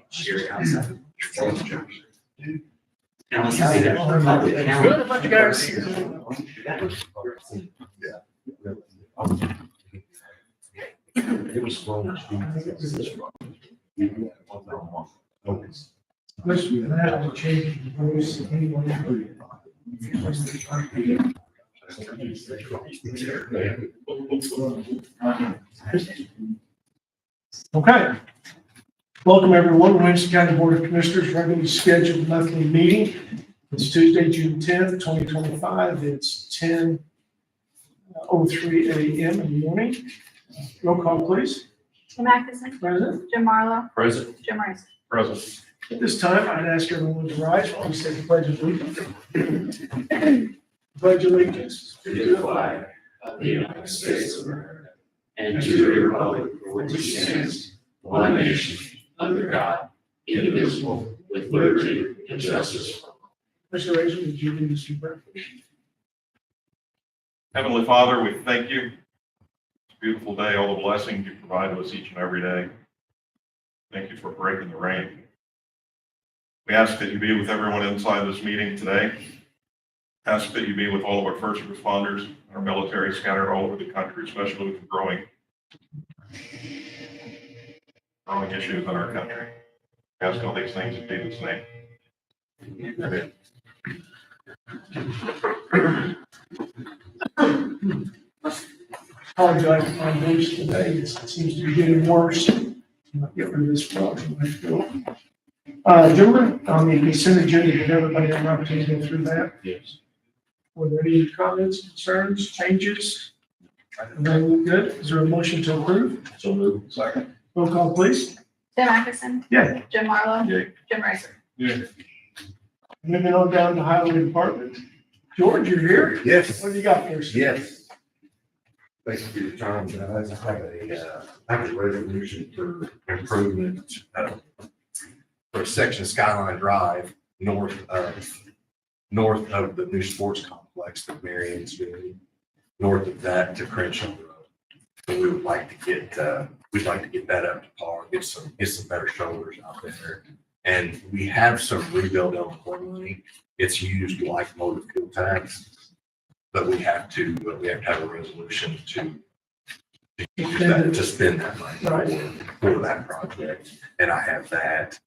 Cheer outside. Good, a bunch of guys. It was slow. Listen, I have to change the voice anyway. Okay. Welcome, everyone, to Winston County Board of Commissioners regularly scheduled monthly meeting. It's Tuesday, June 10th, 2025. It's 10:03 a.m. in the morning. Roll call, please. Tim Atkinson, Present. Jim Marlowe, Present. Jim Rice. Present. At this time, I'd ask everyone to rise while we say the pledge of allegiance. Pledge allegiance To the flag of the United States of America and to the republic for which it stands, one nation, under God, indivisible, with liberty and justice for all. Mr. Razor, would you lead us in prayer? Heavenly Father, we thank you. It's a beautiful day, all the blessings you provide to us each and every day. Thank you for breaking the rain. We ask that you be with everyone inside this meeting today. Ask that you be with all of our first responders, our military scattered all over the country, especially with the growing issues in our country. We ask all these things in Jesus' name. Amen. Apologize for my voice today. It seems to be getting worse. I'll get rid of this frog. Gentlemen, on the consent agenda, did everybody have an opportunity to go through that? Yes. Were there any comments, concerns, changes? Everything look good? Is there a motion to approve? So moved. Second. Roll call, please. Tim Atkinson. Yeah. Jim Marlowe. Yeah. Jim Rice. Yeah. Moving on down to Highway Department. George, you're here? Yes, What do you got for us? yes. Thank you for your time, guys. I have a resolution for improvement, for a section of Skyline Drive, north of the new sports complex that Marion's doing, north of that to Crenshaw Road. And we would like to get, we'd like to get that up to par, get some better shoulders out there. And we have some rebuild eligible money. It's used like motor fuel tax, but we have to have a resolution to use that, to spend that money for that project. And I have that.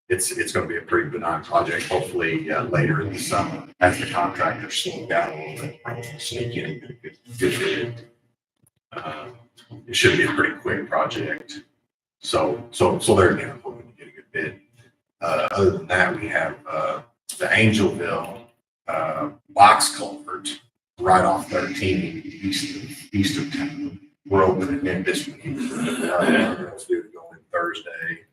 It's going to be a pretty benign project, hopefully later in the summer as the contractor slows down a little bit, sneak in and get good bid. It should be a pretty quick project. So they're again hoping to get a good bid. Other than that, we have the Angelville box culvert right off 13 east of town. We're opening it this week. It's due to go in Thursday.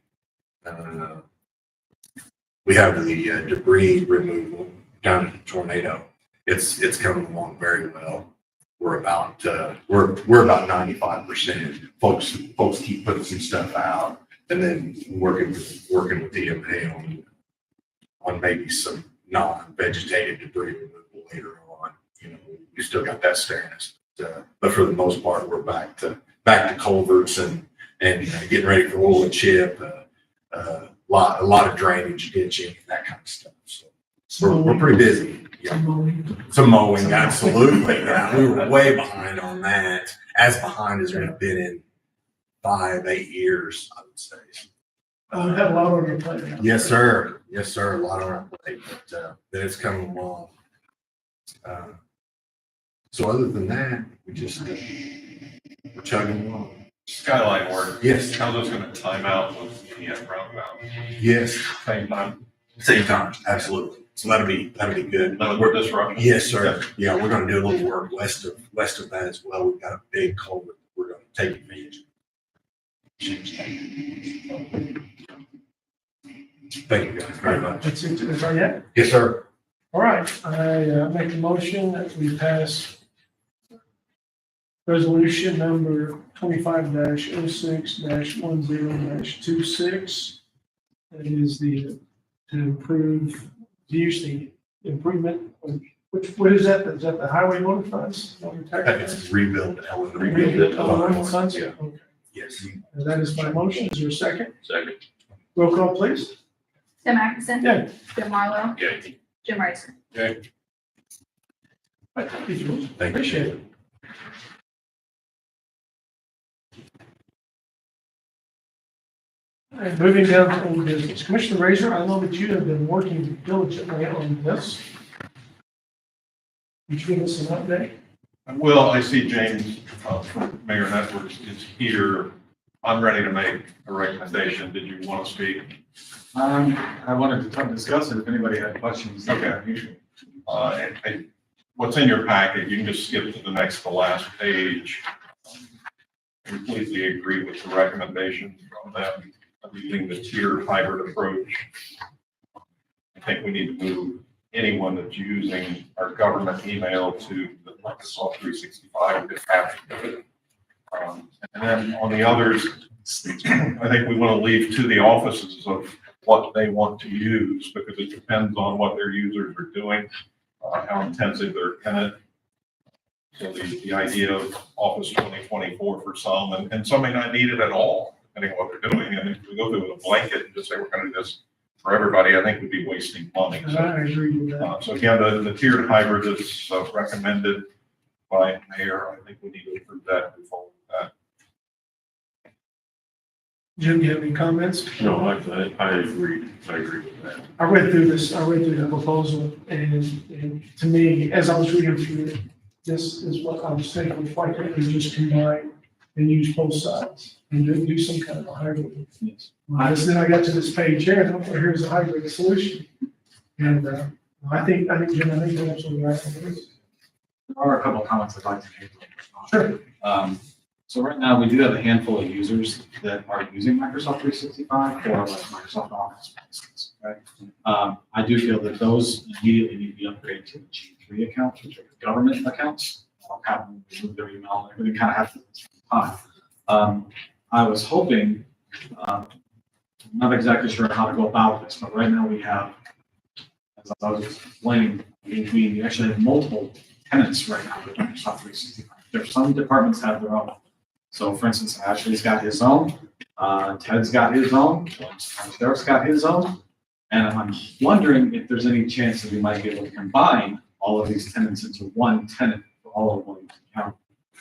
We have the debris removal down in the Tornado. It's coming along very well. We're about 95%. Folks keep putting some stuff out, and then working with EMA on maybe some non-vegetated debris removal later on. You know, we still got that staring us, but for the most part, we're back to culverts and getting ready for oil and chip. A lot of drainage, ditching, that kind of stuff. So we're pretty busy. Yeah. Some mowing, absolutely. Yeah, we were way behind on that, as behind as we've been in 5-8 years, I would say. We've had a lot on your plate now. Yes, sir. Yes, sir. A lot on our plate, but it's coming along. So other than that, we're chugging along. Skyline work. Yes. How's this going to time out with the roundabout? Yes. Same time. Same time, absolutely. So that'll be good. No more disruption. Yes, sir. Yeah, we're going to do a little work west of that as well. We've got a big culvert we're going to take advantage of. Thank you guys very much. That's it. Is that it? Yes, sir. All right. I make a motion that we pass resolution number 25-06-10-26. That is to improve the improvement. What is that? Is that the highway motor funds? It's rebuild. Rebuild. Yeah. Okay. Yes. And that is my motion. Is there a second? Second. Roll call, please. Tim Atkinson. Yeah. Jim Marlowe. Yeah. Jim Ricer. Thank you, George. Thank you. Appreciate it. All right, moving down to old business. Commissioner Razor, I know that you have been working diligently on this. Would you give us an update? Well, I see James from Mayor Networks is here. I'm ready to make a recommendation. Did you want to speak? I wanted to discuss it if anybody had questions. Okay. What's in your packet, you can just skip to the next to last page. Completely agree with the recommendation from them of using the tiered hybrid approach. I think we need to move anyone that's using our government email to the Microsoft 365 if have to do it. And then on the others, I think we want to leave to the offices of what they want to use because it depends on what their users are doing, how intensive they're in it. So the idea of Office 2024 for some, and some may not need it at all, depending on what they're doing. And if we go through with a blanket and just say we're going to do this for everybody, I think we'd be wasting money. So, I agree with that. so again, the tiered hybrid is recommended by Mayor. I think we need to approve that and move forward with that. Jim, you have any comments? No, I agree. I agree with that. I read through the proposal, and to me, as I was reading through it, this is what I was thinking, why can't we just combine and use both sides and do some kind of a hybrid? Then I got to this page here, and here's a hybrid solution. And I think, Jim, I think you're absolutely right. There are a couple of comments I'd like to make. Sure. So right now, we do have a handful of users that are using Microsoft 365 or like Microsoft Office, for instance, right? I do feel that those immediately need to be upgraded to the G3 accounts, which are government accounts. I'll have them remove their email, and everything kind of have to time. I was hoping, not exactly sure how to go about this, but right now we have, as I was explaining, we actually have multiple tenants right now with Microsoft 365. There's some departments have their own. So for instance, Ashley's got his own, Ted's got his own, Sheriff's got his own. And I'm wondering if there's any chance that we might be able to combine all of these tenants into one tenant for all of one account.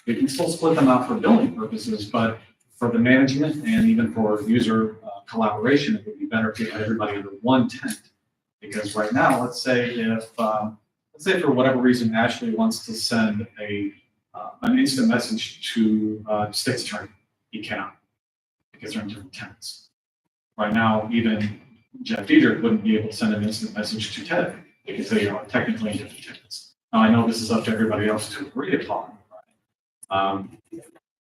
We can still split them out for billing purposes, but for the management and even for user collaboration, it would be better if we had everybody under one tenant. Because right now, let's say for whatever reason, Ashley wants to send an instant message to State's Attorney. He cannot because they're in different tenants. Right now, even Jeff Diedrich wouldn't be able to send an instant message to Ted because they are technically in different tenants. Now, I know this is up to everybody else to agree upon. Right?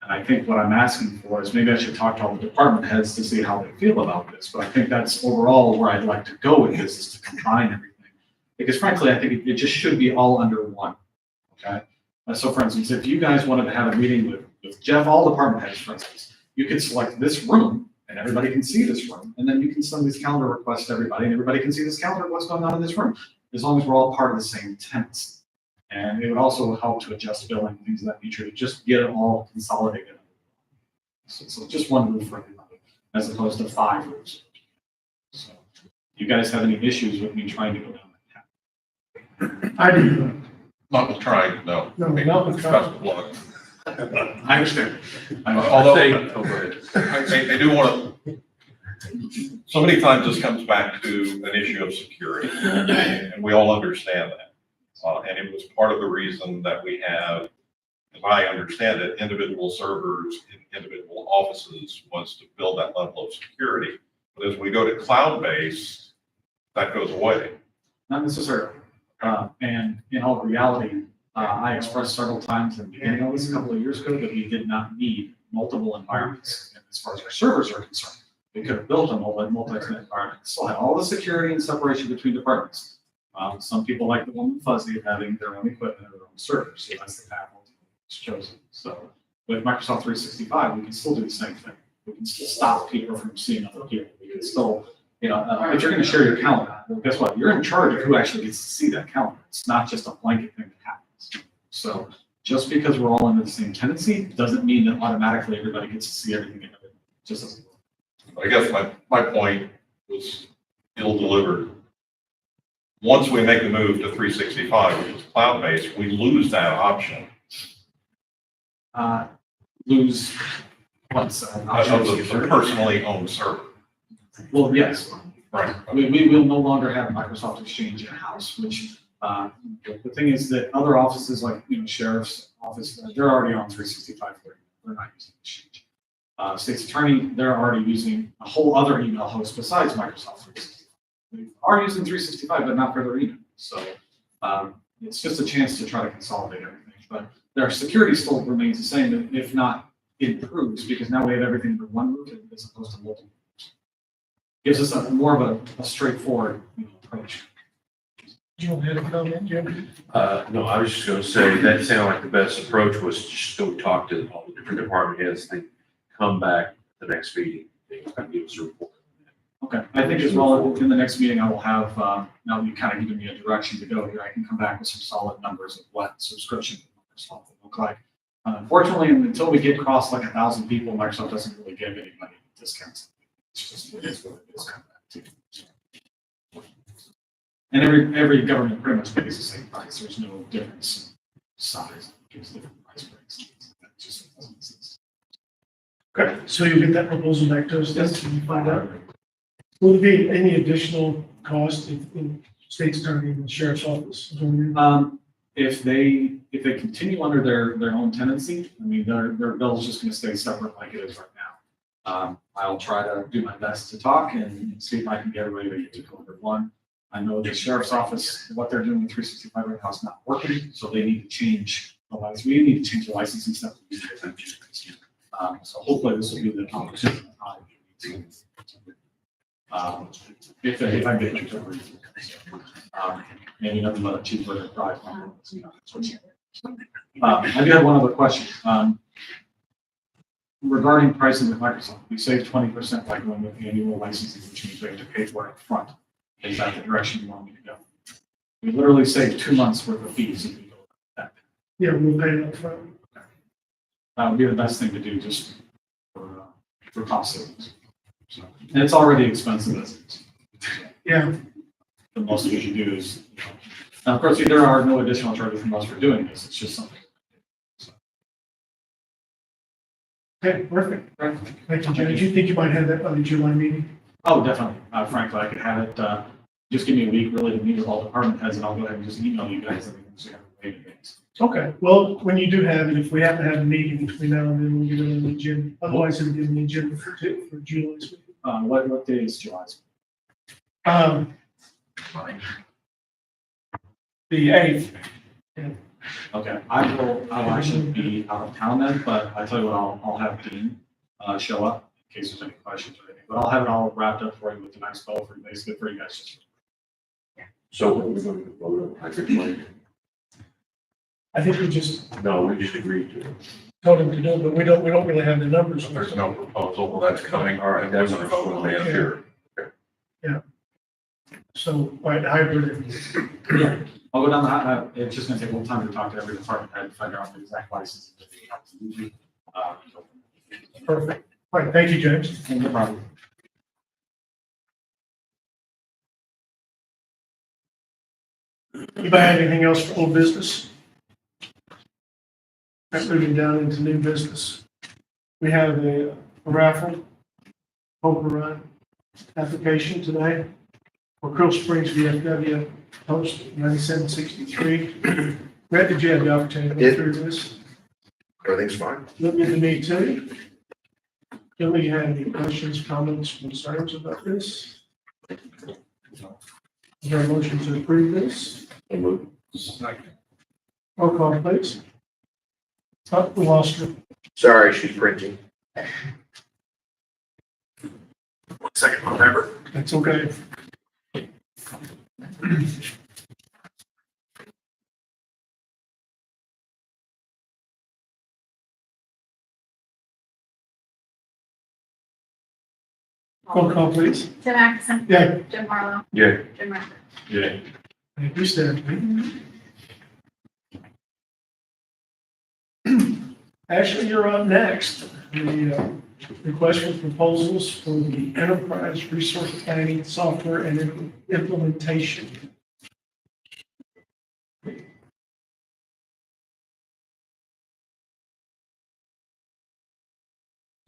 And I think what I'm asking for is maybe I should talk to all the department heads to see how they feel about this. But I think that's overall where I'd like to go with this is to combine everything. Because frankly, I think it just should be all under one. Okay. So for instance, if you guys wanted to have a meeting with Jeff, all department heads, for instance, you could select this room and everybody can see this room. And then you can send these calendar requests to everybody and everybody can see this calendar, what's going on in this room, as long as we're all part of the same tenants. And it would also help to adjust billing, things of that nature, to just get it all consolidated. So just one room for everybody, as opposed to 5 rooms. So you guys have any issues with me trying to go down that path? I do. Not with trying, no. No, not with trying. Best of luck. I understand. Although, Oh, go ahead. I do want to, so many times this comes back to an issue of security, and we all understand that. And it was part of the reason that we have, as I understand it, individual servers in individual offices was to build that level of security. But as we go to cloud-based, that goes away. Not necessarily. And in all reality, I expressed several times in the beginning of this a couple of years ago that we did not need multiple environments. And as far as our servers are concerned, we could have built a multi-tenant environment, still had all the security and separation between departments. Some people like the one with fuzzy of having their own equipment and their own servers, so that's the path was chosen. So with Microsoft 365, we can still do the same thing. We can still stop people from seeing other people. We can still, if you're going to share your calendar, well, guess what? You're in charge of who actually gets to see that calendar. It's not just a blanket thing that happens. So just because we're all under the same tenancy, doesn't mean that automatically everybody gets to see everything. And everything. Just doesn't work. I guess my point was ill delivered. Once we make the move to 365, which is cloud-based, we lose that option Lose what's of the personally owned server. well, yes, Right. we will no longer have Microsoft Exchange in-house, which, the thing is that other offices like, sheriff's office, they're already on 365. They're not using Exchange. State's attorney, they're already using a whole other email host besides Microsoft 365. They are using 365, but not for their email. So, it's just a chance to try to consolidate everything, but their security still remains the same, if not improves, because now we have everything under one roof as opposed to multiple. Gives us more of a straightforward approach. Do you want to add a comment, Jim? No, I was just gonna say, that sounded like the best approach was to just go talk to all the different department heads, and come back the next meeting, and give us a report. Okay, I think as well, in the next meeting, I will have, now that you've kind of given me a direction to go here, I can come back with some solid numbers of what subscription Microsoft will look like. Unfortunately, until we get across like 1,000 people, Microsoft doesn't really give anybody discounts. It's just, it is what it is. And every government pretty much pays the same price. There's no difference in size. It gives different price breaks. That just doesn't exist. Okay, so you'll get that proposal back to us, then, so you find out. Will there be any additional cost if the state's attorney and the sheriff's office? If they continue under their own tenancy, I mean, their bill's just gonna stay separate like it is right now. I'll try to do my best to talk and see if I can get everybody to get to code one. I know the sheriff's office, what they're doing with 365 right now is not working, so they need to change the license. We need to change the licensing stuff. So hopefully this will be the conversation. If I get them to agree. Maybe nothing but a cheaper drive. I do have one other question. Regarding pricing with Microsoft, we save 20% by going with annual licensing, which means we have to pay for it up front. Is that the direction you want me to go? We literally save 2 months worth of fees if we go with that. Yeah, we'll pay it upfront. That would be the best thing to do just for cost savings. So, and it's already expensive as it is. Yeah, The most we can do is, now of course, there are no additional charges from us for doing this. It's just something. okay, perfect. Thank you, Jim. Do you think you might have that by the July meeting? Oh, definitely. Frankly, I could have it, just give me a week really to meet with all department heads and I'll go ahead and just email you guys everything so you have a way to things. Okay, well, when you do have it, if we have to have a meeting between now and then, we'll get it on the agenda. Otherwise, it'll be on the agenda for July's meeting. What day is July's? The 8th. Okay, I will actually be out of town then, but I tell you what, I'll have Dean, show up in case there's any questions or anything, but I'll have it all wrapped up for you with the next call for basically for you guys. So what we're going to vote on, I could plan. I think we just No, we just agreed to it. told him to do it, but we don't really have the numbers. There's no proposal that's coming. All right, that's what I'm going to Here. So, right, hybrid. I'll go down it's just gonna take a little time to talk to every department head, figure out the exact licenses that they have to use. Perfect. All right, thank you, James. No problem. Anybody have anything else for old business? Right, moving down into new business. We have a raffle, poker run application today for Curl Springs VFW Post 9763. Brett, did you have the opportunity to go through this? Everything's fine. Looking at me too. Billy, you have any questions, comments, concerns about this? Is there a motion to approve this? Roll call, please. Oh, we lost her. Sorry, she's printing. 1 second, remember. That's okay. Roll call, please. Tim Atkinson. Yeah. Jim Harlow. Yeah. Jim Ricker. Yeah. Thank you, Stephanie. Ashley, you're up next. The request for proposals for the enterprise resource planning software and implementation.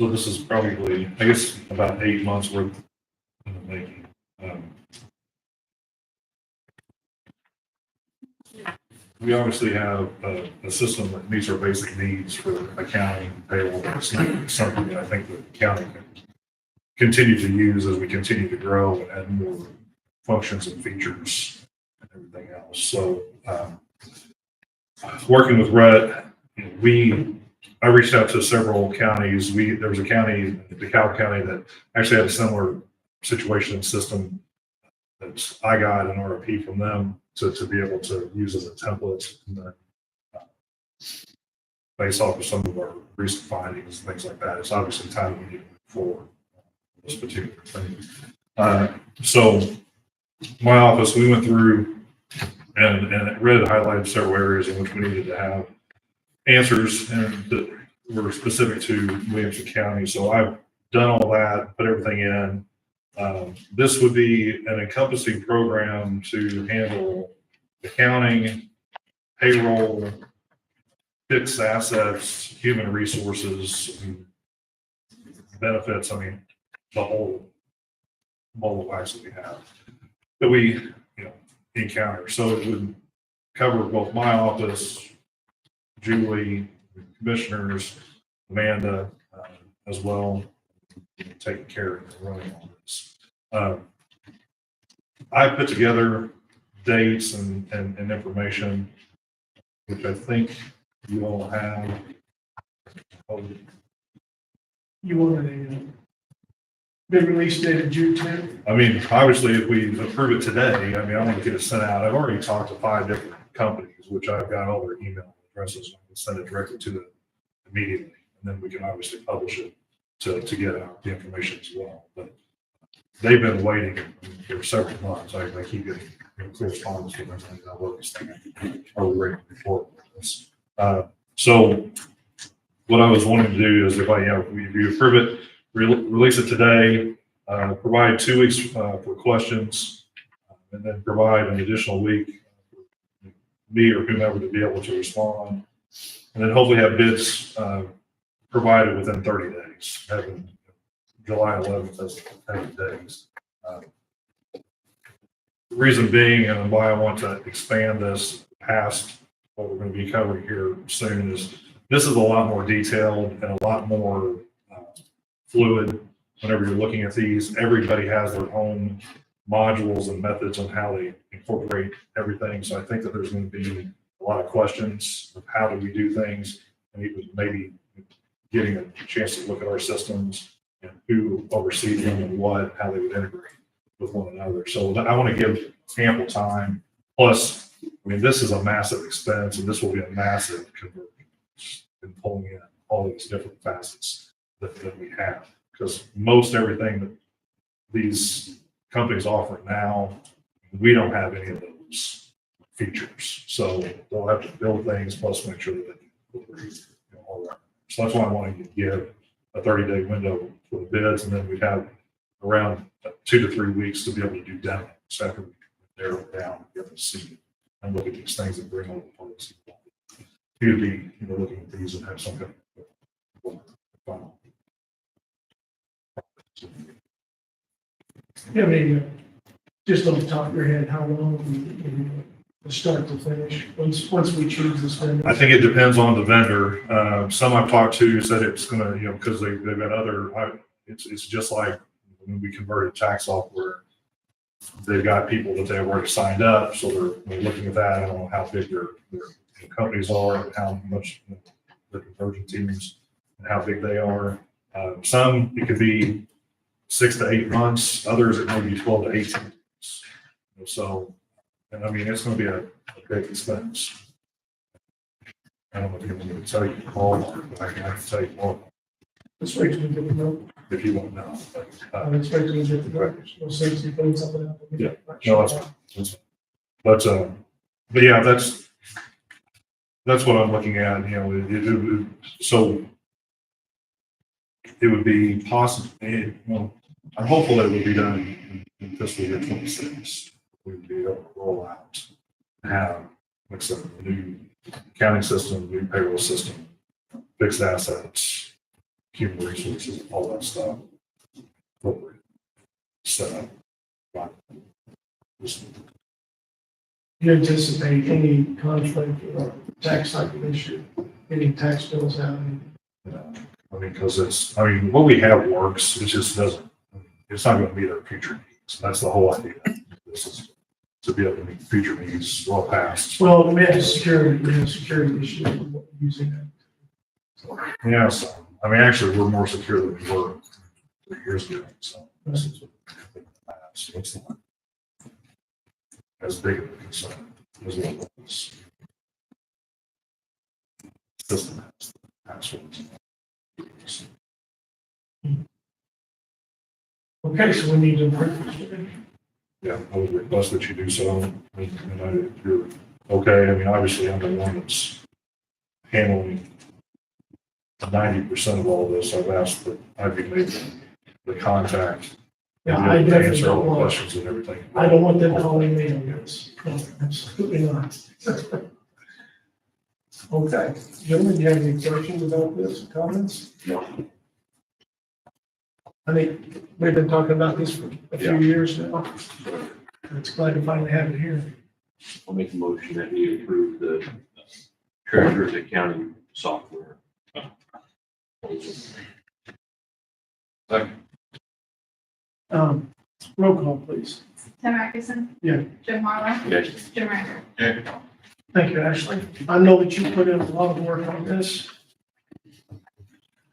So this is probably, I guess, about 8 months worth in the making. We obviously have a system that meets our basic needs for accounting, payroll. It's not something that I think the county can continue to use as we continue to grow and add more functions and features and everything else. So working with Rhett, I reached out to several counties. There was a county, DeKalb County, that actually had a similar situation and system. I got an RFP from them to be able to use as a template, and then, based off of some of our recent findings and things like that. It's obviously time we need for this particular thing. So my office, we went through and Red highlighted several areas in which we needed to have answers and that were specific to Williamson County. So I've done all that, put everything in. This would be an encompassing program to handle accounting, payroll, fixed assets, human resources, benefits. The whole ball of wax that we have that we encounter. So it would cover both my office, Julie, commissioners, Amanda, as well, taking care of running all this. I put together dates and information, which I think you all have. You want a big release date of June 10th? Obviously, if we approve it today, I want to get it sent out. I've already talked to 5 different companies, which I've got all their email addresses. I can send it directly to them immediately, and then we can obviously publish it to get out the information as well. But they've been waiting for several months. I keep getting correspondence with them, and I love this thing. Are we ready for this? So what I was wanting to do is if you approve it, release it today, provide 2 weeks for questions, and then provide an additional week for me or whomever to be able to respond, and then hopefully have bids provided within 30 days, having July 11th as 30 days. The reason being, and why I want to expand this past what we're going to be covering here soon, is this is a lot more detailed and a lot more fluid. Whenever you're looking at these, everybody has their own modules and methods on how they incorporate everything. So I think that there's going to be a lot of questions of how do we do things, and even maybe getting a chance to look at our systems and who oversees them and what, how they would integrate with one another. So I want to give ample time. Plus, this is a massive expense, and this will be a massive conversion in pulling in all these different facets that we have. Because most everything that these companies offer now, we don't have any of those features. So they'll have to build things, plus make sure that they incorporate all that. So that's why I wanted to give a 30-day window for the bids, and then we'd have around 2 to 3 weeks to be able to do demos after we narrow it down, be able to see it, and look at these things and bring all the parts. You'd be looking at these and have some kind of final. Just on the top of your head, how long from start to finish, once we choose this vendor? I think it depends on the vendor. Some I've talked to said it's gonna, because they've got other, it's just like when we converted tax software, they've got people that they've already signed up, so they're looking at that. I don't know how big their companies are, and how much their conversion teams and how big they are. Some, it could be 6 to 8 months, others it may be 12 to 18 months. So, and it's going to be a big expense. I don't know if you want me to tell you all, but I can tell you more Let's wait till we get the note. if you want to know. Let's wait till we get the note. We'll save some things up and up. Yeah. No, that's fine. But yeah, that's that's what I'm looking at, you know, so it would be possible, well, I'm hopeful that it would be done in fiscal year 26. We'd be able to roll out, have, like I said, a new accounting system, new payroll system, fixed assets, human resources, all that stuff. Appropriate. Set up. Right. Just- You anticipate any conflict or tax cycle issue, any tax bills out? I mean, because what we have works, it just doesn't, it's not going to meet our future needs. That's the whole idea. This is to be able to meet future needs well past. Well, we have security issues with using it. Yeah, so, I mean, actually, we're more secure than we were 3 years ago, so. This is what I think the past, it's not as big of a concern as it was. System has passwords. Okay, so we need to improve this. Yeah, I would request that you do so, and if you're okay, I mean, obviously, I'm the one that's handling 90% of all this. I've asked that I be made the contact. Yeah, and I be able to definitely answer don't all the want, questions and everything. I don't want them calling me on this. No, absolutely not. Okay, gentlemen, do you have any questions about this, comments? No. I think we've been talking about this for a few years now. It's glad to finally have it here. I'll make a motion that we approve the treasurer's accounting software. Roll call, please. Tim Atkinson. Yeah. Jim Marlowe. Yes. Jim Ryder. Thank you, Ashley. I know that you put in a lot of work on this,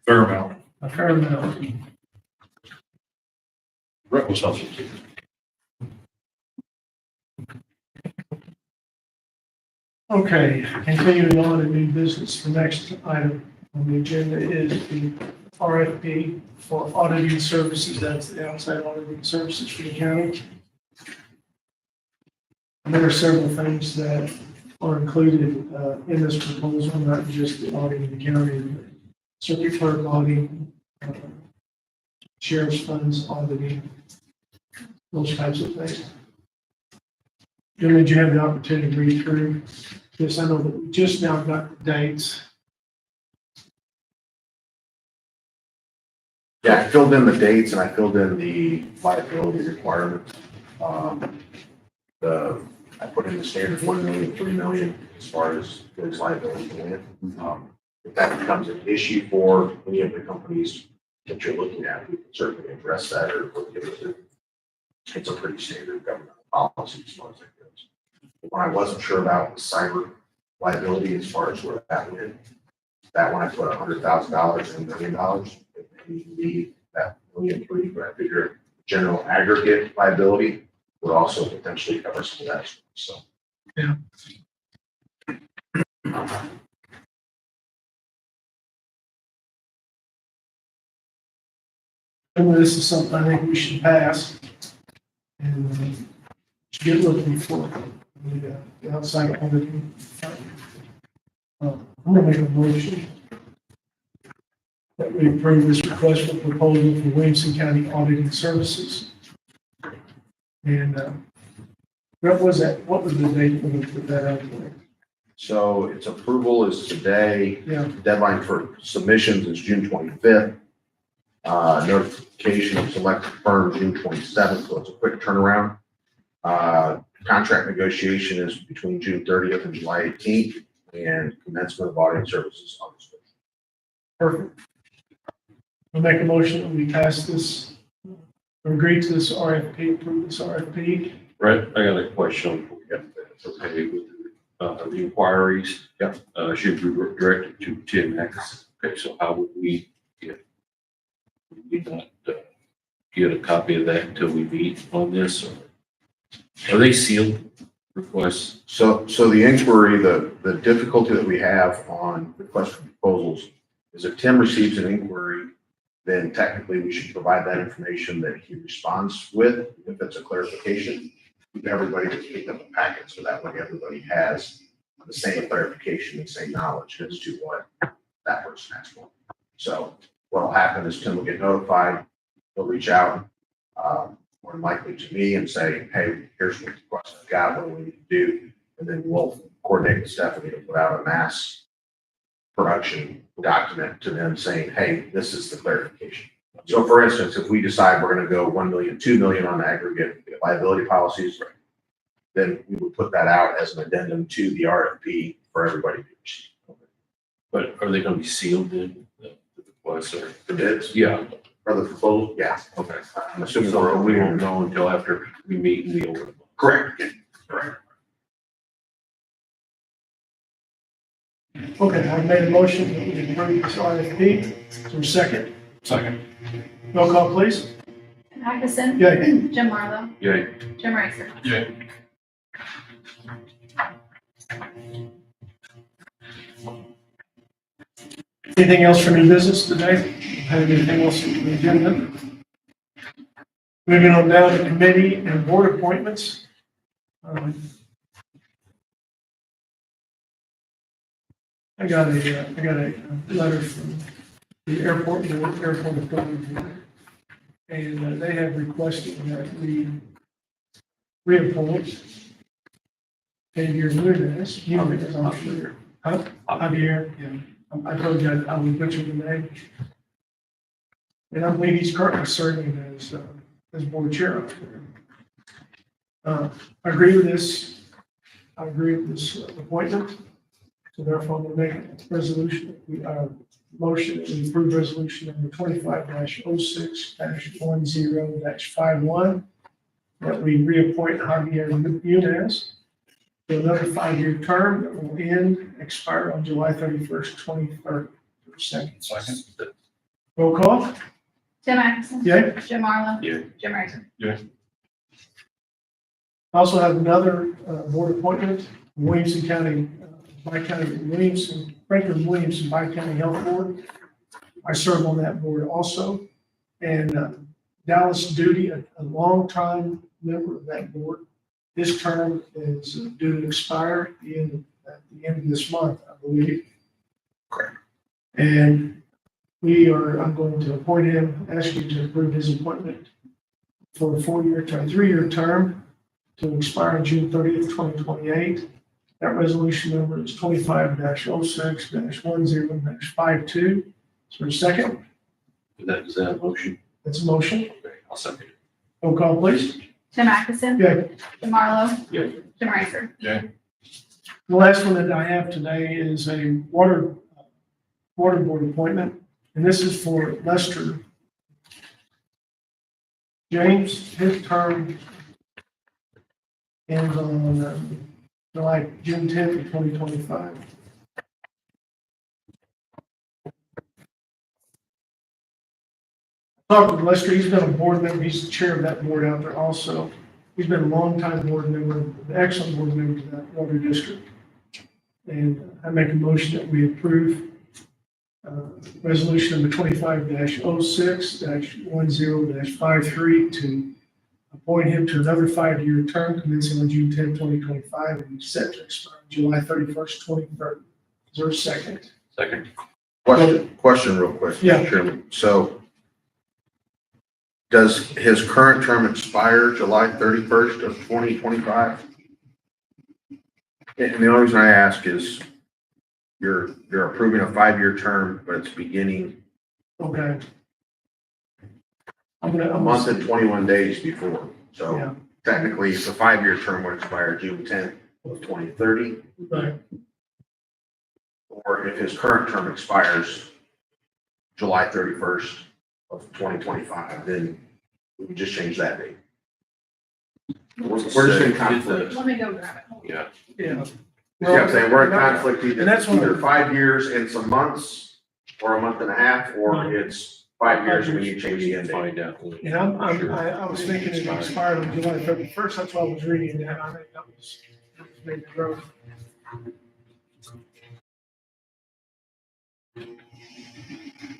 Fair amount. a fair amount. Brett was helpful too. Okay, continuing on to new business, the next item on the agenda is the RFP for auditing services. That's the outside auditing services for the county. And there are several things that are included in this proposal, not just the auditing the county, but circuit clerk auditing, sheriff's funds auditing, those types of things. Gentlemen, did you have the opportunity to read through this? I know that we just now got the dates. Yeah, I filled in the dates and I filled in the liability requirements. I put in the standard 1 million, 3 million as far as those liability limit. If that becomes an issue for any of the companies that you're looking at, we can certainly address that or look at it. It's a pretty standard government policy as far as that goes. What I wasn't sure about was cyber liability as far as where that went. That one I put $100,000 and $1 million. It may be that $1.3 million, but I figure general aggregate liability would also potentially cover some of that. So. Yeah. And this is something I think we should pass. And should get looking for the outside auditing. I'm gonna make a motion that we approve this request for proposal for Williamson County Auditing Services. And what was that? What was the date when we put that out there? So its approval is today. Yeah. The deadline for submissions is June 25th. Notification of selected firm June 27th, so it's a quick turnaround. Contract negotiation is between June 30th and July 18th, and commencement of auditing services August 5th. Perfect. I'll make a motion that we pass this, or agree to this RFP, approve this RFP. Brett, I got a question before we get to that. It's okay with the inquiries. Yep. Should be directed to Tim X. Okay, so how would we not get a copy of that until we meet on this? Or are they sealed requests? So the inquiry, the difficulty that we have on request for proposals is if Tim receives an inquiry, then technically we should provide that information that he responds with, if it's a clarification. Everybody just pick up a packet, so that way everybody has the same clarification and same knowledge as to what that person asked for. So what'll happen is Tim will get notified, he'll reach out, more than likely to me and say, hey, here's what the question I've got, what do we need to do? And then we'll coordinate with Stephanie to put out a mass production document to them saying, hey, this is the clarification. So for instance, if we decide we're gonna go 1 million, 2 million on the aggregate liability policies, then we would put that out as an addendum to the RFP for everybody to receive. But are they gonna be sealed in the request or? The bids, Yeah, or the proposal, yeah. okay. I'm assuming So we're, we won't know until after we meet and deal with it. correct, correct. Okay, I've made a motion that we approve this RFP. Is there a second? Second. Roll call, please. Tim Atkinson. Yay. Jim Marlowe. Yeah, Jim Reister. Anything else for new business today? Have anything else on the agenda? Moving on down to committee and board appointments. I got a letter from the airport board, airport authority board. And they have requested that we reappoint Javier Nunez, I'm sure. Huh? Javier, yeah. I told you I would butcher the name. And I believe he's currently serving as board chair up there. I agree with this. I agree with this appointment. So therefore, I'm going to make a resolution, motion to approve resolution number 25-06-10-51, that we reappoint Javier Nunez for another 5-year term that will expire on July 31st, 2030. Second. Roll call. Tim Atkinson. Yay. Jim Marlowe. Yeah. Jim Reister. I also have another board appointment, Williamson County, Franklin Williamson Bi-County Health Board. I serve on that board also. And Dallas Duty, a longtime member of that board. His term is due to expire at the end of this month, I believe. Correct. And I'm going to appoint him, ask you to approve his appointment for a 3-year term to expire on June 30th, 2028. That resolution number is 25-06-10-52. Is there a second? is that a motion? That's a motion. Okay, I'll second it. Roll call, please. Tim Atkinson. Okay. Jim Marlowe. Yeah. Jim Reister. The last one that I have today is a water board appointment, and this is for Lester James. His term ends on June 10th of 2025. Talked with Lester, he's been a board member, he's the chair of that board out there also. He's been a longtime board member, an excellent board member to that water district. And I make a motion that we approve resolution number 25-06-10-53 to appoint him to another 5-year term commencing on June 10, 2025, and set to expire on July 31st, 2030. Is there a second? Second. Question real quick, Yeah. Mr. Chairman. So does his current term expire July 31st of 2025? And the only reason I ask is you're approving a 5-year term, but it's beginning Okay. a month and 21 days before. So Yeah. technically, the 5-year term would expire June 10th of 2030. Right. Or if his current term expires July 31st of 2025, then we would just change that date. We're just in conflict. Let me go grab it. Yeah. Yeah. Yeah, I'm saying we're in conflict either, And that's what- either 5 years and some months, or a month and a half, or it's 5 years and we need to change the end date. Find out. And I was thinking it expired on July 31st, that's why I was reading that. I think that was maybe wrong.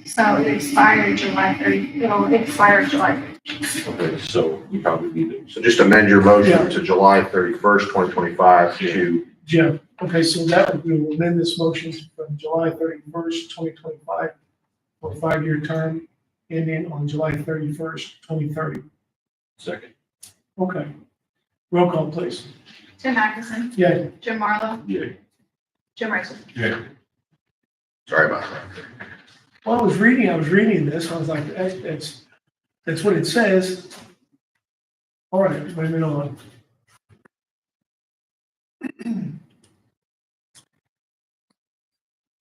So it expired July 30, it'll expire July 30. Okay, so you probably need to. So just amend your motion Yeah. to July 31st, 2025 to Jeff, Okay, so that would, we will amend this motion from July 31st, 2025 for a 5-year term ending on July 31st, 2030. Second. Okay. Roll call, please. Tim Atkinson, Yeah, Jim Marlowe, Yeah. Jim Rice. Yeah. Sorry about that. well, I was reading this, I was like, that's what it says. All right, moving on.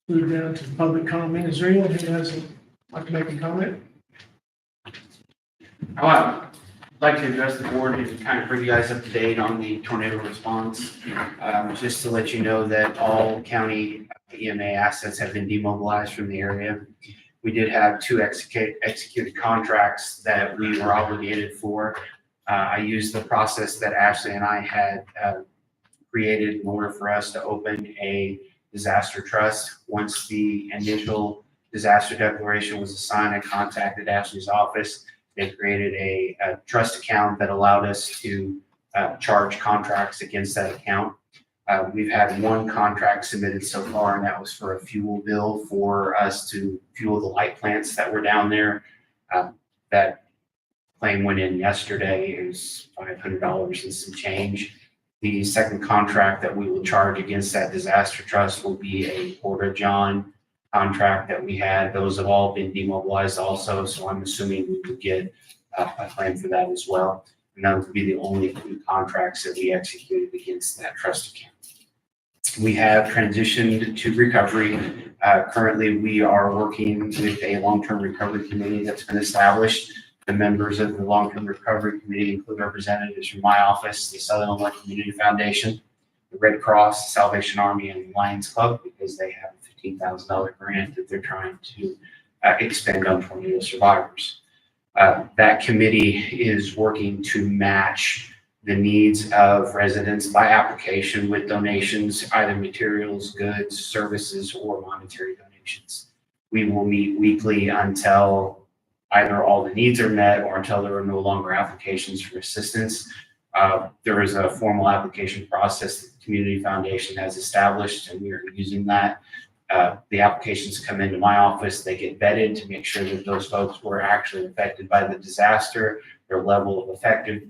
Move down to public comment. Is there anyone who has, like to make a comment? I'd like to address the board and kind of bring you guys up to date on the tornado response. Just to let you know that all county EMA assets have been demobilized from the area. We did have 2 executed contracts that we were obligated for. I used the process that Ashley and I had created in order for us to open a disaster trust. Once the initial disaster declaration was assigned, I contacted Ashley's office. They created a trust account that allowed us to charge contracts against that account. We've had 1 contract submitted so far, and that was for a fuel bill for us to fuel the light plants that were down there. That claim went in yesterday. It was $500 and some change. The second contract that we will charge against that disaster trust will be a Porta-John contract that we had. Those have all been demobilized also, so I'm assuming we would get a claim for that as well. And that would be the only 2 contracts that we executed against that trust account. We have transitioned to recovery. Currently, we are working with a long-term recovery committee that's been established. The members of the long-term recovery committee include representatives from my office, the Southern Illinois Community Foundation, the Red Cross, Salvation Army, and the Lions Club, because they have a $15,000 grant that they're trying to expend on tornado survivors. That committee is working to match the needs of residents by application with donations, either materials, goods, services, or monetary donations. We will meet weekly until either all the needs are met or until there are no longer applications for assistance. There is a formal application process that the Community Foundation has established, and we are using that. The applications come into my office, they get vetted to make sure that those folks were actually affected by the disaster, their level of effective,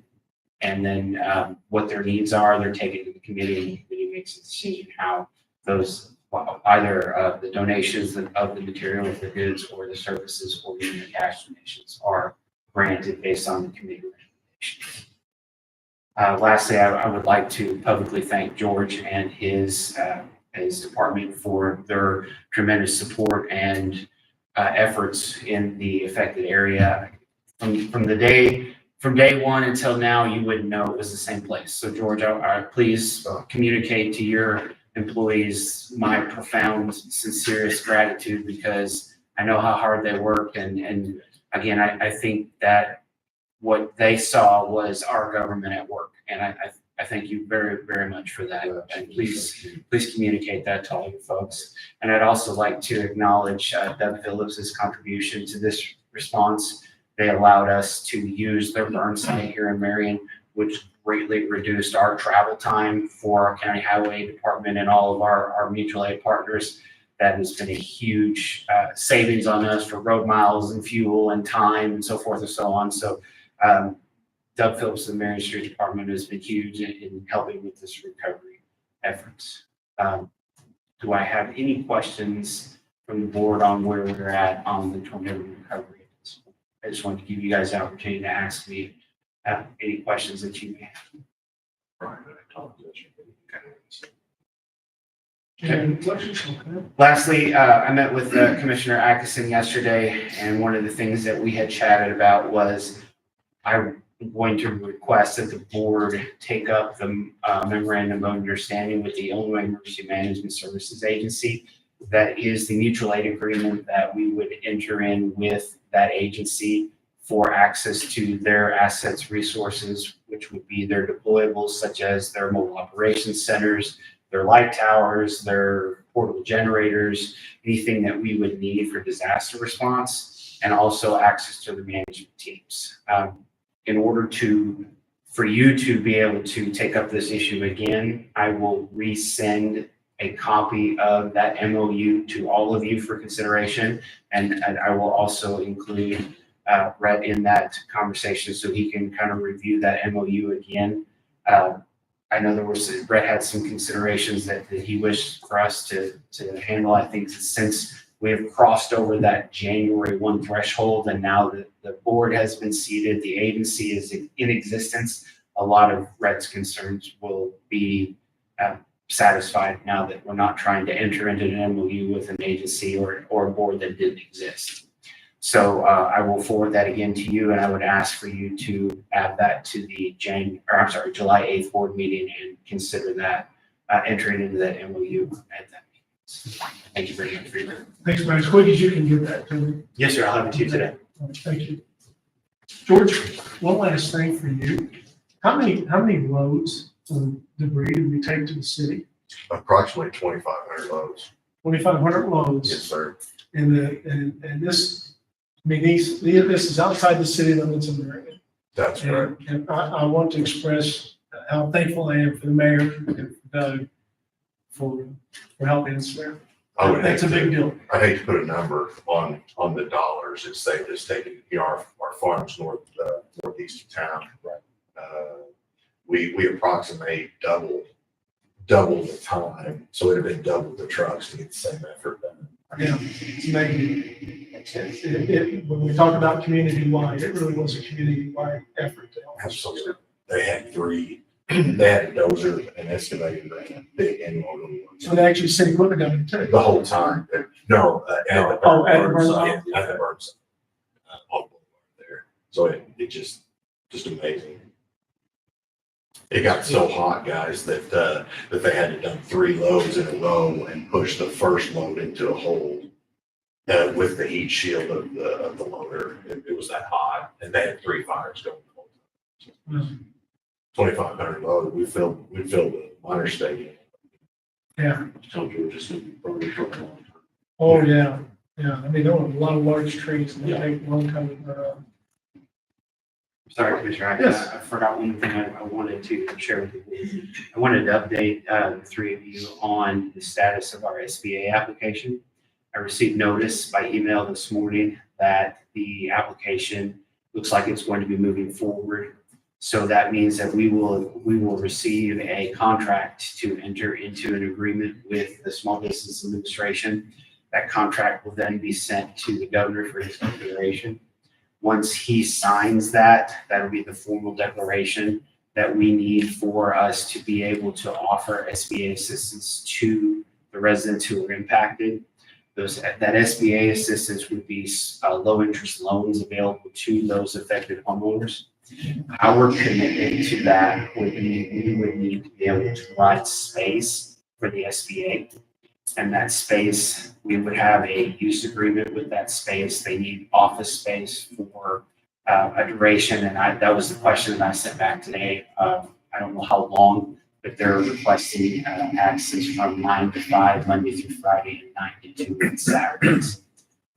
and then what their needs are. They're taken to the committee, and the committee makes a decision how those, either the donations of the material, the goods, or the services, or even the cash donations are granted based on the committee recommendations. Lastly, I would like to publicly thank George and his department for their tremendous support and efforts in the affected area. From day one until now, you wouldn't know it was the same place. So George, I please communicate to your employees my profound, sincerest gratitude, because I know how hard they work. And again, I think that what they saw was our government at work. And I thank you very, very much for that. And please communicate that to all your folks. And I'd also like to acknowledge Doug Phillips's contribution to this response. They allowed us to use their burn site here in Marion, which greatly reduced our travel time for our county highway department and all of our mutual aid partners. That has been a huge savings on us for road miles and fuel and time and so forth and so on. So Doug Phillips and the Marion Street Department has been huge in helping with this recovery efforts. Do I have any questions from the board on where we're at on the tornado recovery? I just wanted to give you guys the opportunity to ask me any questions that you may have. Any questions? Okay. Lastly, I met with Commissioner Atkinson yesterday, and one of the things that we had chatted about was I'm going to request that the board take up the memorandum of understanding with the Illinois Emergency Management Services Agency. That is the mutual aid agreement that we would enter in with that agency for access to their assets, resources, which would be their deployables, such as their mobile operations centers, their light towers, their portable generators, anything that we would need for disaster response, and also access to the management teams. In order for you to be able to take up this issue again, I will resend a copy of that MOU to all of you for consideration. And I will also include Rhett in that conversation so he can kind of review that MOU again. I know Rhett had some considerations that he wished for us to handle. I think since we have crossed over that January 1 threshold, and now that the board has been seated, the agency is in existence, a lot of Rhett's concerns will be satisfied now that we're not trying to enter into an MOU with an agency or a board that didn't exist. So I will forward that again to you, and I would ask for you to add that to the July 8th board meeting and consider that entering into that MOU at that meeting. Thank you very much for your time. Thanks, man. As quick as you can get that to me. Yes, sir. I'll have it to you today. Thank you. George, one last thing for you. How many loads of debris do we take to the city? Approximately 2,500 loads. 2,500 loads. Yes, sir. And this, I mean, this is outside the city limits of Marion. That's correct. And I want to express how thankful I am for the mayor and for Doug for helping us there. I would hate That's a big to, deal. I hate to put a number on the dollars. It's safe as taking, our farms northeast of town. Right. We approximate double the time. So it'd have been double the trucks to get the same effort done. Yeah, it's amazing. When we talk about community-wide, it really was a community-wide effort to help. Absolutely. They had they had a dozer, an excavator, and a big annual. So they actually sent equipment down there too. The whole time. No, at the At the burn burn site. At the burn site. On Boulevard there. So it just amazing. It got so hot, guys, that they had to dump 3 loads in a row and push the first load into a hole with the heat shield of the loader. It was that hot, and they had 3 fires going the whole time. 2,500 load. We filled the minor stadium. Yeah. Told you we're just gonna be burning for a long time. Oh, yeah. Yeah. I mean, there were a lot of large trees and they take a long time to burn up. Sorry, Commissioner, Yes. I forgot one thing I wanted to share with you. I wanted to update the 3 of you on the status of our SBA application. I received notice by email this morning that the application looks like it's going to be moving forward. So that means that we will receive a contract to enter into an agreement with the Small Business Administration. That contract will then be sent to the governor for his consideration. Once he signs that, that'll be the formal declaration that we need for us to be able to offer SBA assistance to the residents who are impacted. That SBA assistance would be low interest loans available to those affected homeowners. Our commitment to that would be, we would need to be able to provide space for the SBA. And that space, we would have a use agreement with that space. They need office space for a duration. And that was the question that I sent back today. I don't know how long, but they're requesting access from 9 to 5, Monday through Friday, and 9 to 2 on Saturdays.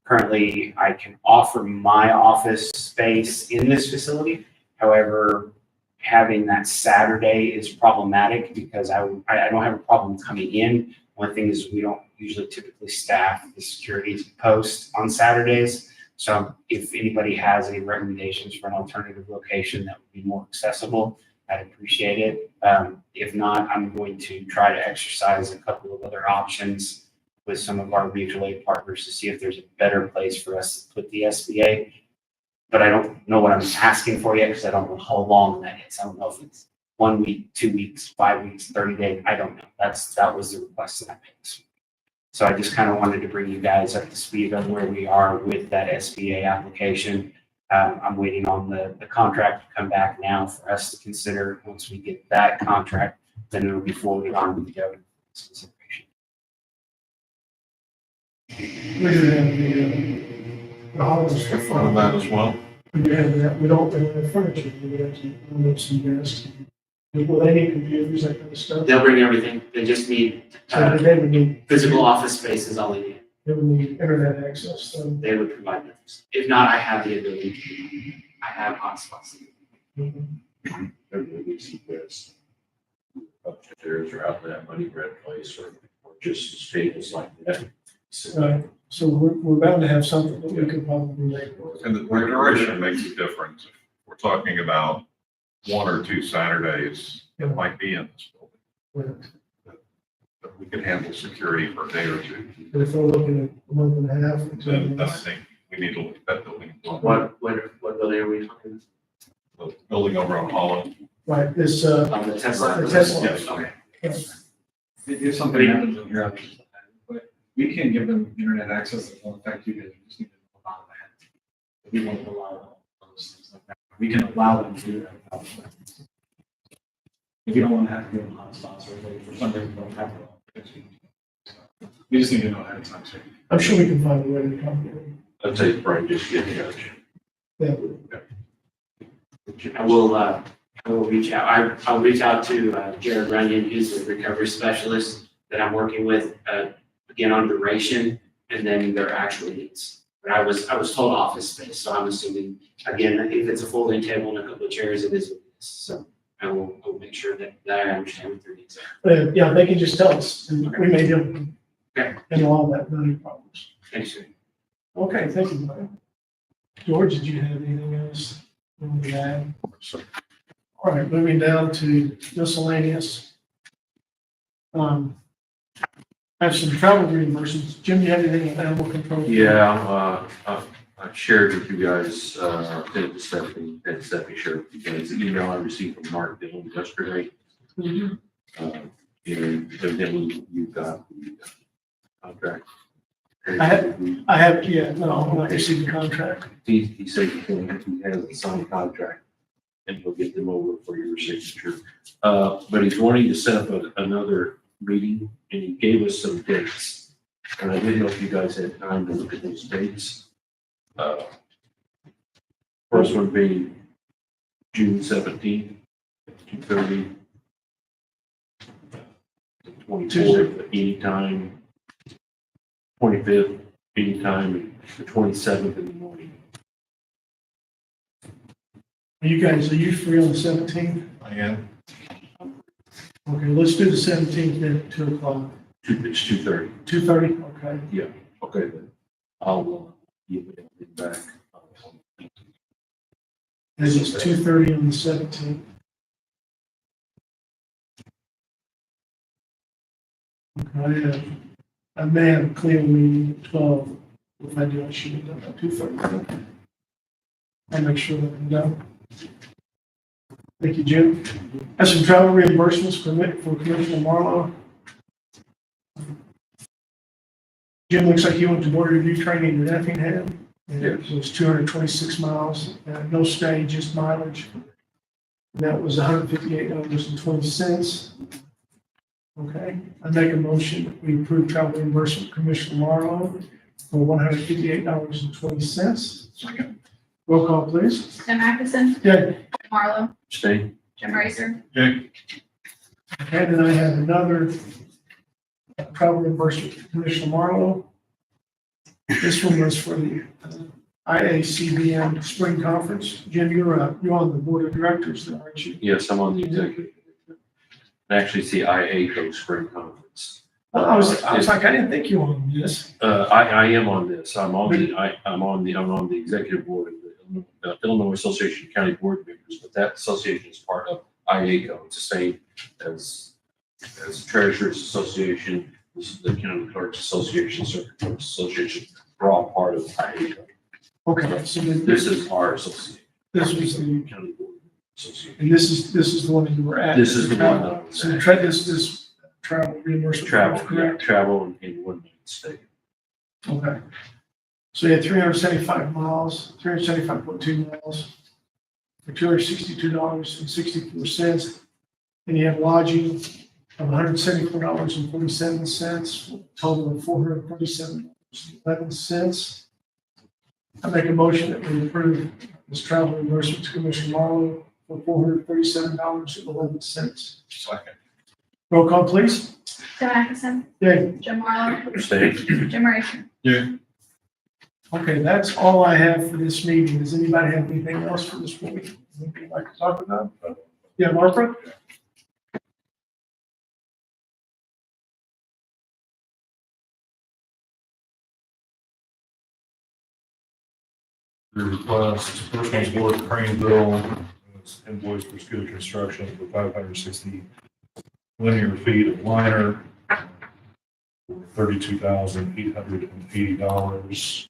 Currently, I can offer my office space in this facility. However, having that Saturday is problematic because I don't have a problem coming in. One thing is we don't usually typically staff the security post on Saturdays. So if anybody has any recommendations for an alternative location that would be more accessible, I'd appreciate it. If not, I'm going to try to exercise a couple of other options with some of our mutual aid partners to see if there's a better place for us to put the SBA. But I don't know what I'm asking for yet because I don't know how long that is. I don't know if it's 1 week, 2 weeks, 5 weeks, 30 days. I don't know. That was the request that I made. So I just kind of wanted to bring you guys up to speed on where we are with that SBA application. I'm waiting on the contract to come back now for us to consider. Once we get that contract, then it'll be forwarded on to the government for consideration. We do have the holiday stuff On that as well. We do have that. We don't have furniture. We have some desks. Will they need computers, that kind of stuff? They'll bring everything. They just need So they would need, physical office space is all they need. they would need internet access, so. They would provide those. If not, I have the ability to. I have hotspots. Everybody needs to this. Upstairs or out in that money red place or just tables like that. So we're bound to have something that we could probably make work. And the duration makes a difference. If we're talking about 1 or 2 Saturdays, it might be in this building. But we can handle security for a day or 2. But if we're looking at a month and a half, or 2 Then I months, think we need to look at that building. What building are we talking The building over on Holland. right, this, about? The Tesla. The Tesla. Yes. Okay. If something happens in here, but we can give them internet access that won't affect you guys. We just need to allow that. We won't allow those things like that. We can allow them to do that without them. If you don't want to have to give them hotspots or if for some reason don't have to. We just need to know ahead of time, so. I'm sure we can find a way to accommodate. I'd say Brian, just get in touch. Yeah. I will reach out. I'll reach out to Jared Runyon, who's the recovery specialist that I'm working with, again on duration and then their actual needs. But I was told office space, so I'm assuming, again, if it's a folding table and a couple of chairs, it is what it is. So I will make sure that I understand what their needs are. Yeah, they can just tell us, and we may be able to Okay. handle all that, no problems. Thanks, sir. Okay, thank you, Brian. George, did you have anything else you wanted to add? All right, moving down to miscellaneous. I have some travel reimbursements. Jim, you have anything on animal control? Yeah, I've shared with you guys, and Stephanie shared with you guys, the email I received from Mark Dillon yesterday. Mhm. And evidently you got the contract. I have, yeah, no, I'm not receiving the contract. He said he has a signed contract and he'll get them over for your signature. But he's wanting to set up another meeting and he gave us some dates. And I didn't know if you guys had time to look at those dates. First one being June 17th, 2:30. The 24th, anytime. 25th, anytime, and the 27th in the morning. Are you free on the 17th? I am. Okay, let's do the 17th then at 2 o'clock. It's 2:30. 2:30, okay. Okay, then I'll give it back. This is 2:30 on the 17th. Okay, I may have a clear meeting at 12. If I do, I should have done at 2:30. I'll make sure that I'm done. Thank you, Jim. Have some travel reimbursements for Commissioner Marlowe. Jim, looks like you went to border review training in Effingham. And it was 226 miles, no stay, just mileage. And that was $158.20. Okay, I make a motion that we approve travel reimbursement Commissioner Marlowe for $158.20. Second. Roll call, please. Tim Atkinson, Okay, Marlo, Stay. Jim Racer, Jay, and then I have another travel reimbursement for Commissioner Marlowe. This one was for the IACBM Spring Conference. Jim, you're on the board of directors there, aren't you? Yes, I'm on the executive. Actually, it's the IACO Spring Conference. I was like, I didn't think you were on this. I am on this. I'm on the executive board of the Illinois Association of County Board Members, but that association is part of IACO. It's the same as Treasurers Association, this is the County Clerks Association, Circuit Clerks Association. We're all part of IACO. Okay, so then This is our association. this was the, County Board Association. and this is the one that you were at. This is the one that I was So at. this travel reimbursement. Travel, correct? travel in one state. Okay. So you had 375 miles, 375.2 miles for $262.64. And you have lodging of $174.47, total of $437.11. I make a motion that we approve this travel reimbursement to Commissioner Marlowe for $437.11. second. Roll call, please. Tim Atkinson, Yay. Jim Marlo, Stay. Jim Racer. Okay, that's all I have for this meeting. Does anybody have anything else for this meeting? Anything you'd like to talk about? Yeah, Margaret? Your request, first one's Lord Craneville, it's invoice for Scuda Construction for 560 linear feet of liner, for $32,880.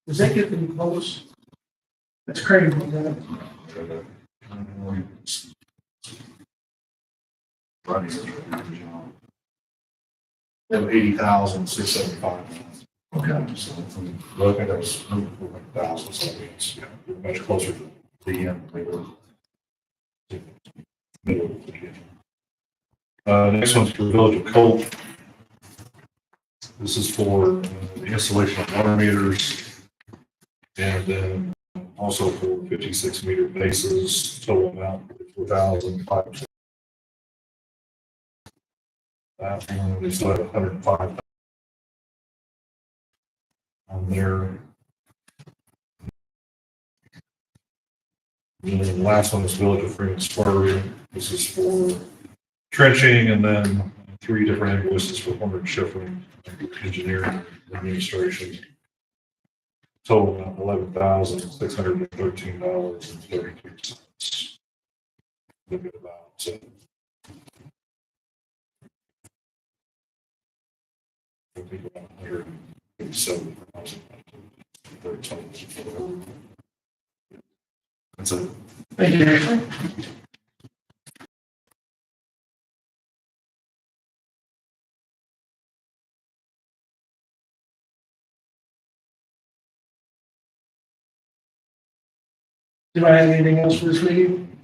Does that get them close? That's crazy. Man. Of 80,675. Okay. So, well, I think that was 1,000, so it's much closer to the end. Middle of the beginning. Next one's for the Village of Colt. This is for the installation of water meters and then also for 56 meter bases, total amount $4,500. And we still have 105 on there. And then the last one is Village of Freeman Spur. This is for trenching and then 3 different invoices for Horner Schiffer Engineering Administration. Total amount $11,613.32. Look at about, so. I think about 157,000. That's it. Thank you. Do I have anything else for this meeting?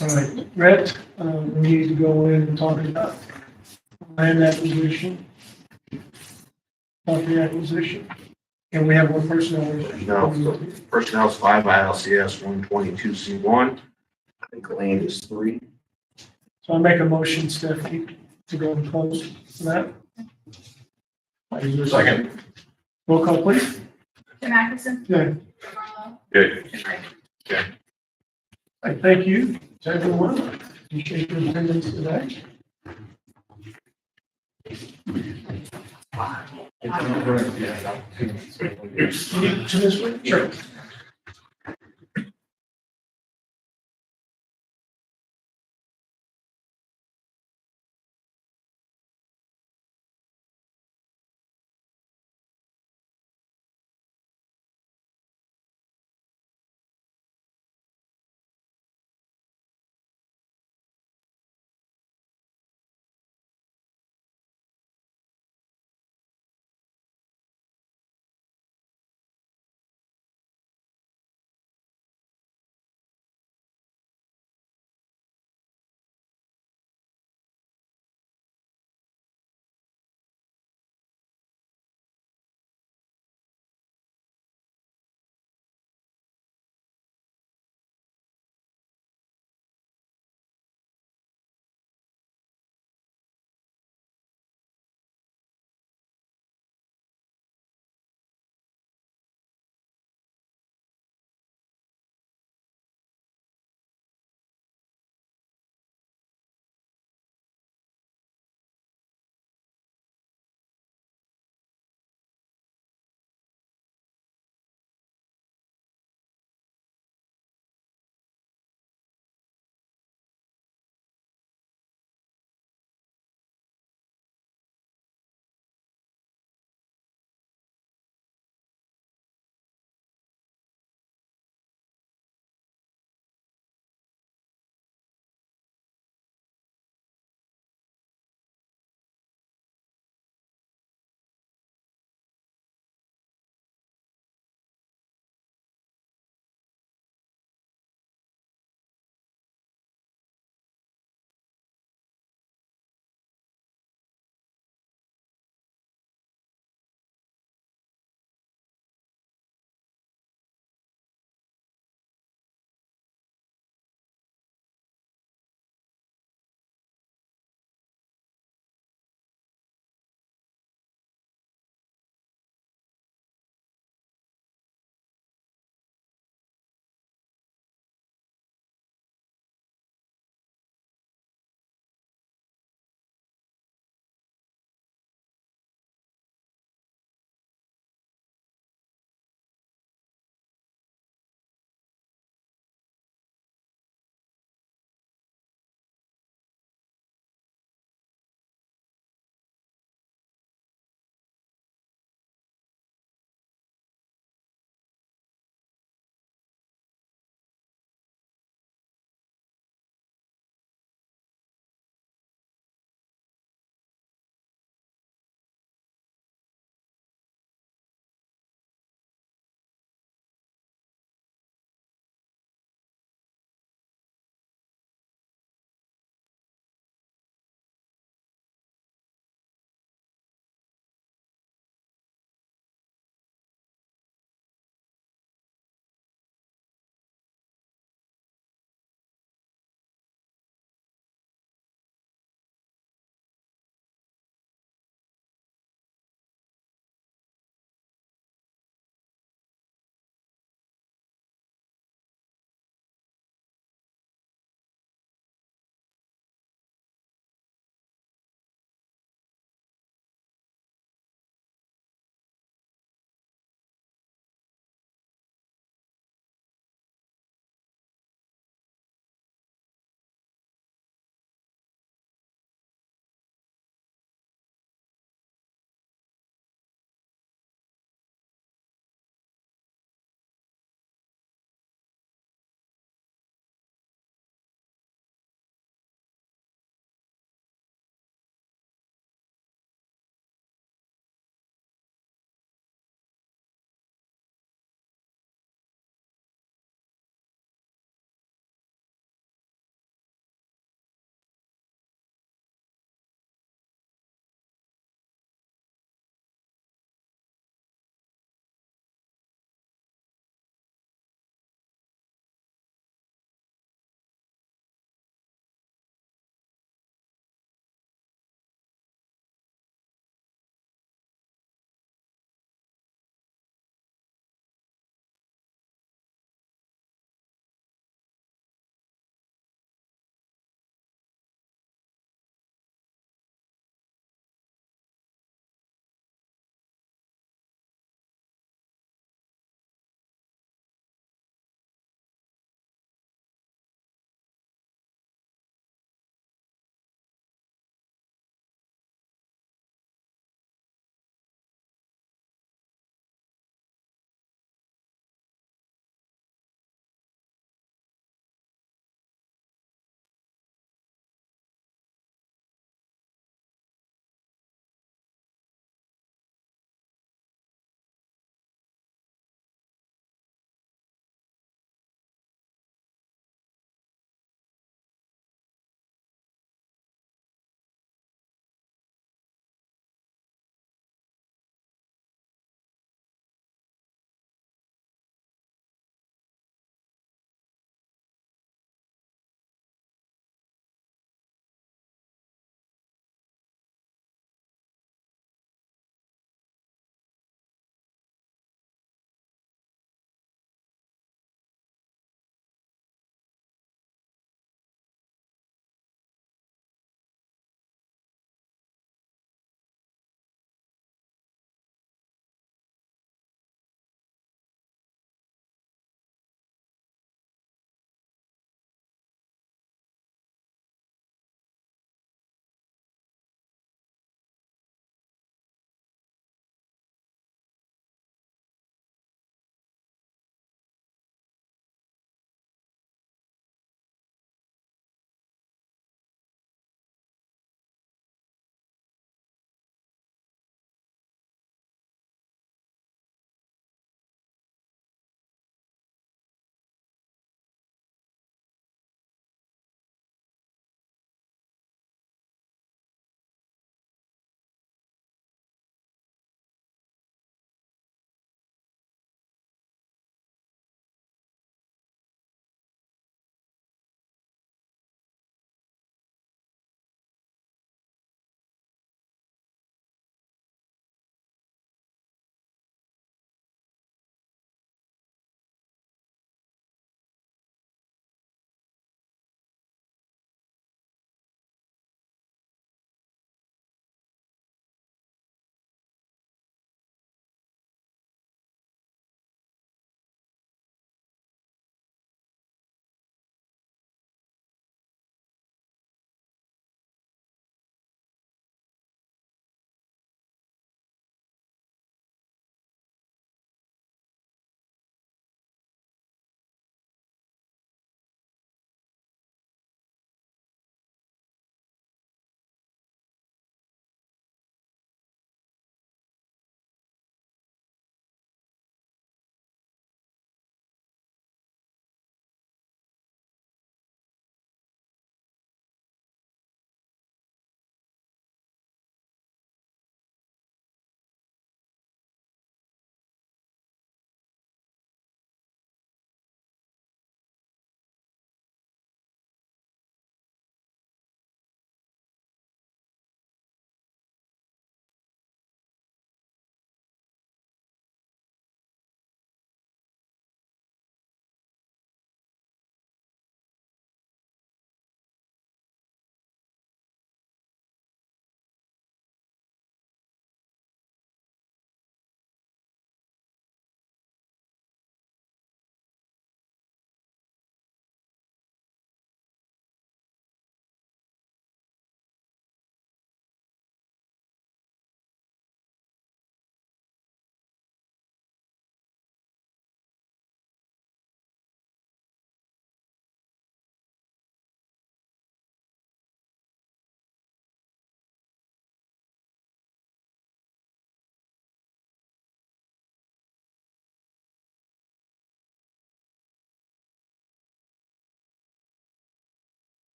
All right, Rhett, we need to go in and talk about land acquisition. Property acquisition. And we have one personnel. No, personnel's 5 ILCS 122C1. I think land is 3. So I make a motion, Stephanie, to go and close for that. Is there a Second. Roll call, please. Jim Atkinson. Yeah. Marlo. Good. Jim Ray. I thank you to everyone. Appreciate your attendance today. Sure.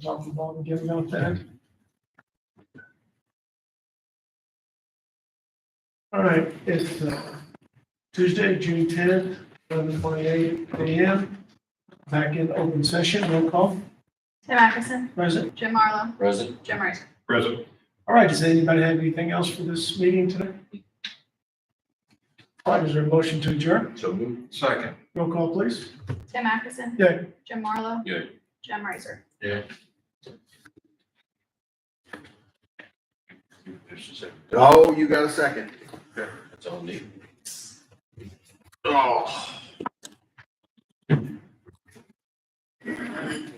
talk to Bob again about that. All right, it's Tuesday, June 10th, 11:28 a.m. Back in open session, roll call, Tim Atkinson, present. Jim Marlowe, Present. Jim Ricer. President, All right, does anybody have anything else for this meeting today? All right, is there a motion to adjourn? So moved. second. Roll call, please. Tim Atkinson. Yeah. Jim Marlowe. Yeah. Jim Ricer. Yeah. Oh, you got a second. That's all I need. Oh.